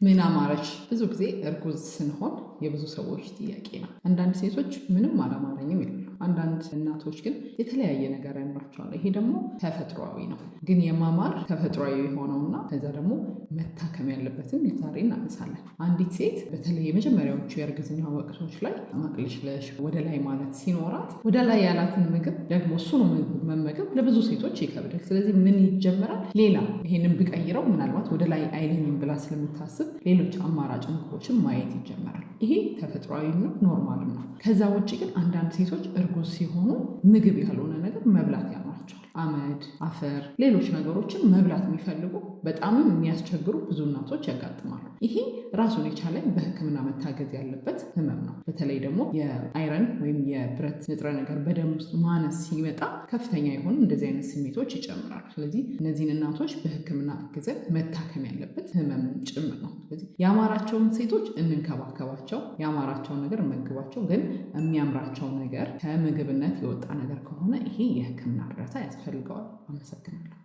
ምን አማረች? ብዙ ጊዜ እርጉዝ ስንሆን የብዙ ሰዎች ጥያቄ ነው። አንዳንድ ሴቶች ምንም አላማረኝም ይላሉ። አንዳንድ እናቶች ግን የተለያየ ነገር ያምራቸዋል። ይሄ ደግሞ ተፈጥሯዊ ነው። ግን የማማር ተፈጥሯዊ የሆነውና ከዛ ደግሞ መታከም ያለበትን ዛሬ እናነሳለን። አንዲት ሴት በተለይ የመጀመሪያዎቹ የእርግዝና ወቅቶች ላይ ማቅለሽለሽ፣ ወደ ላይ ማለት ሲኖራት ወደ ላይ ያላትን ምግብ ደግሞ እሱኑ መመገብ ለብዙ ሴቶች ይከብዳል። ስለዚህ ምን ይጀመራል? ሌላ ይሄንን ብቀይረው ምናልባት ወደ ላይ አይለኝም ብላ ስለምታስብ ሌሎች አማራጭ ምግቦችን ማየት ይጀመራል። ይሄ ተፈጥሯዊ ነው፣ ኖርማልም ነው። ከዛ ውጭ ግን አንዳንድ ሴቶች እርጉዝ ሲሆኑ ምግብ ያልሆነ ነገር መብላት ያምራቸዋል። አመድ፣ አፈር፣ ሌሎች ነገሮችን መብላት የሚፈልጉ በጣምም የሚያስቸግሩ ብዙ እናቶች ያጋጥማሉ። ይሄ ራሱን የቻለ በሕክምና መታገዝ ያለበት ህመም ነው። በተለይ ደግሞ የአይረን ወይም የብረት ንጥረ ነገር በደም ውስጥ ማነስ ሲመጣ ከፍተኛ የሆኑ እንደዚህ አይነት ስሜቶች ይጨምራሉ። ስለዚህ እነዚህን እናቶች በሕክምና አግዘን መታከም ያለበት ህመም ጭምር ነው። ስለዚህ ያማራቸውን ሴቶች እንንከባከባቸው፣ ያማራቸውን ነገር እንመግባቸው። ግን የሚያምራቸው ነገር ከምግብነት የወጣ ነገር ከሆነ ይሄ የሕክምና እርዳታ ያስፈልገዋል። አመሰግናለሁ።